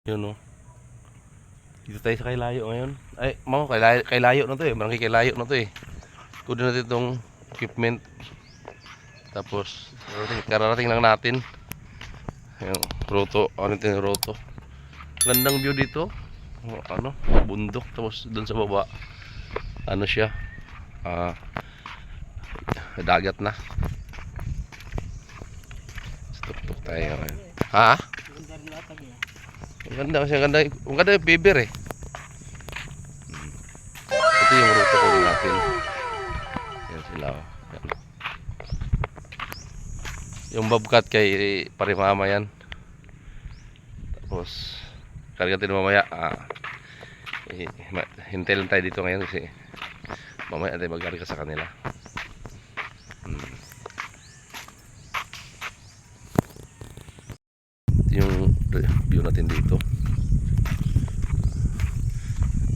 Yun no. Dito tayo sa Kaylayo ngayon. Ay, mga Kaylayo na to eh. Barangay Kaylayo na to eh. Kunin natin itong equipment. Tapos, kararating lang natin. Yung roto. Ano ito yung roto. Gandang view dito. Ano, bundok. Tapos dun sa baba, ano siya. Dagat na. Tuk-tuk tayo ngayon. Ha? Ang ganda kasi, ang ganda yung paper eh. Ito yung ruta ko natin. Yan sila oh. Yan. Yung bobcat kay Parimama yan. Tapos kargatin mamaya. Hintay lang tayo dito ngayon kasi mamaya tayo magkarga sa kanila. Yung view natin dito.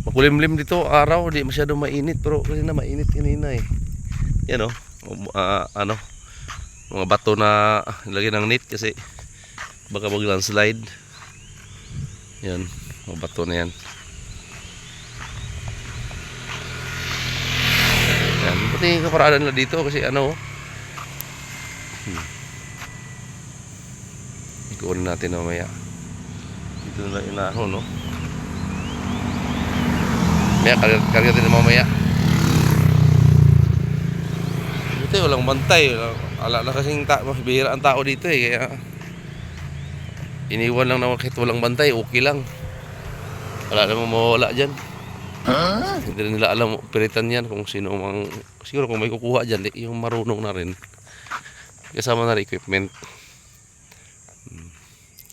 Makulimlim dito araw, di masyado mainit pero kasi na mainit kanina eh. Yan oh. Ano? Mga bato na nilagyan ng net kasi baka mag-landslide. Yan, mga bato na yan. Yan, pati kaparaanan na dito kasi ano ikunin natin mamaya. Dito na lang inahon no. Maya karga din mamaya. Dito walang bantay. Ala na kasing bihira ang tao dito eh. Kaya iniwan lang naman kahit walang bantay, okay lang. Wala namang mawawala dyan. Hindi rin nila alam operitan yan kung sino mang, siguro kung may kukuha dyan yung marunong na rin kasama na rin equipment.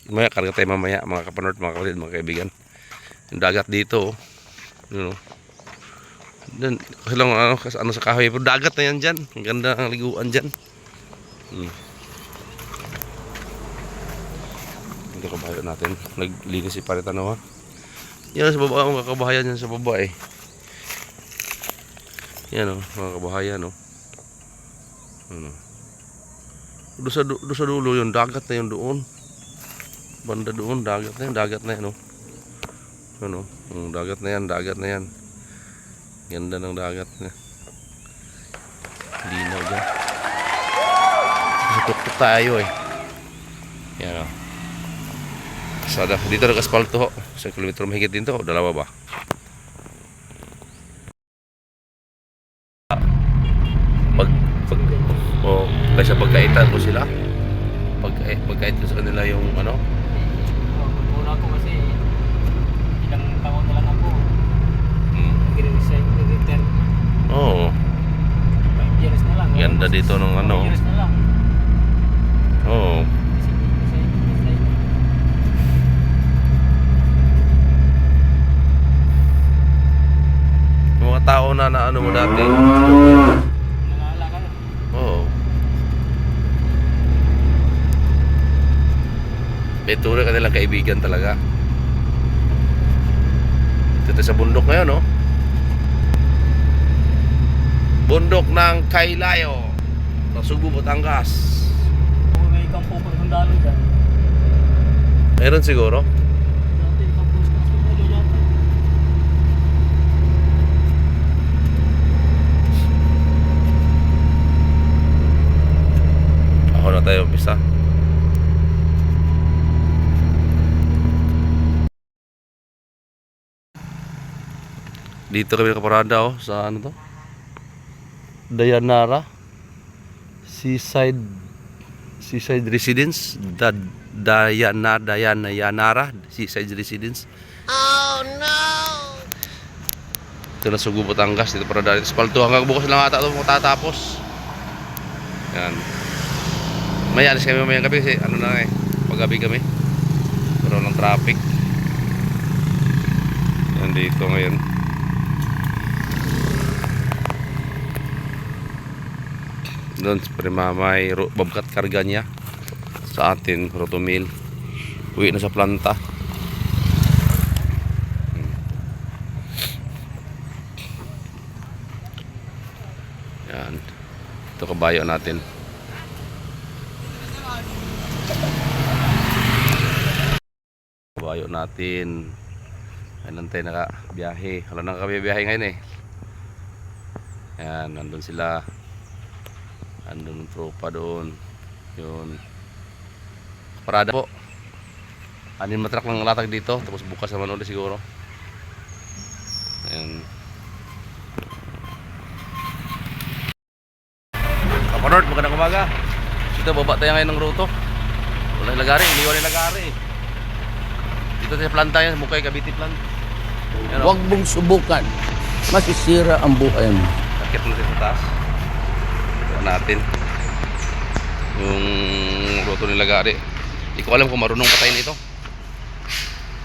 Maya karga tayo mamaya mga kapanort, mga kapatid, mga kaibigan. Yung dagat dito you know, dan, kasi lang ano sa kahoy pero dagat na yan dyan. Ang ganda ang liguan dyan. Ito kabahayan natin, naglinis si Paritano ha. Yan sa baba, mga kabahayan yan sa baba eh. Yan o, mga kabahayan o. Ano. Doon sa dulo yung dagat na yun doon. Banda doon, dagat na yan o. Ano, dagat na yan. Ganda ng dagat na. Linaw dyan. Tutok tayo eh. Yan o. Sada, dito nag-aspalto ho. 1 kilometro mahigit din to, dalawa ba? Kaysa pagkaitan ko sila. Pagkait ko sa kanila yung ano. Una ko kasi ilang taon na lang ako. Return. Oo. 5 years na lang. Ganda dito ng ano. 5 years na lang. Oo. Mga tao na ano mo dati. Nangaalala. Oo. May tunay kanilang kaibigan talaga. Dito sa bundok ngayon, no? Bundok ng Kaylayo, Subo, Batangas. Kung may kampo pa ng dalo dyan. Meron siguro. Dati kampo sa Subo yata. Ako na tayo umpisa. Dito kami nakaparada oh, sa ano to? Dayanara Seaside Residence. Dayanara Seaside Residence. Oh no. Ito na Subo, Batangas. Dito parada dito spalto hanggang bukas lang ata ito matatapos. Yan. May alis kami mamayang gabi kasi ano na eh, paggabi kami. Pero ng traffic. Yan dito ngayon. Doon sa Parimama may bobcat karga niya. Sa atin, rotomil. Uwi na sa planta. Yan. Ito kabayo natin. Bayo natin. Ayun tayo nakabiyahe. Wala nang kami biyahe ngayon eh. Ayan, nandun sila. Nandun yung tropa doon. Yun. Parada po. Anin matrak lang latag dito. Tapos bukas naman ulit siguro. Ayan. Kapanord, magandang umaga. Dito baba tayo ngayon ng ruto. Wala yung lagari, iniwan yung lagari. Dito tayo planta yan, Mukay Cavite plant. Yan, Huwag mong subukan. Masisira ang buhay mo. akit natin sa taas. Ito natin. Yung ruto ng lagari. Hindi ko alam kung marunong patayin ito.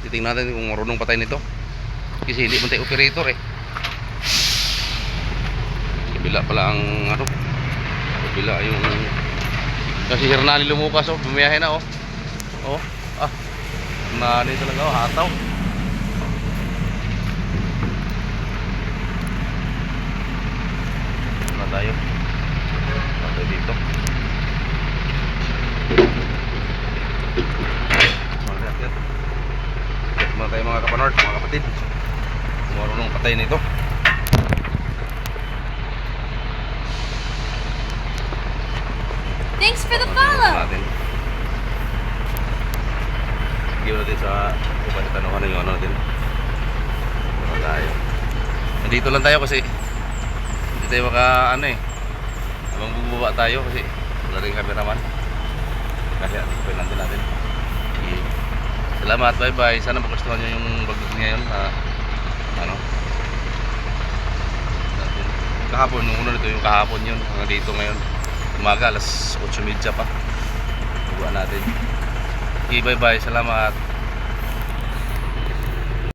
Titingnan natin kung marunong patayin ito. Kasi hindi mo tayo operator eh. Kabila pala ang ano. Kabila yung kasi Hernani lumukas oh, bumiyahe na oh. Oh, ah. Hernani talaga oh, hataw. Na tayo. Tayo dito. Mga tayo mga kapanord, mga kapatid. Kung marunong patayin ito. Thanks for the follow. Natin. Give natin sa iba't tanungan yung ano natin. Ano tayo. Nandito lang tayo kasi hindi tayo maka ano eh. Habang bubaba tayo kasi wala rin cameraman. Kaya pinantin natin. Okay. Salamat, bye bye. Sana magustuhan nyo yung vlog ngayon. Ano? Kahapon, nung una nito yung kahapon yun. Hanggang dito ngayon. Umaga, alas 8:30 pa. Buwan natin. Okay, bye bye. Salamat.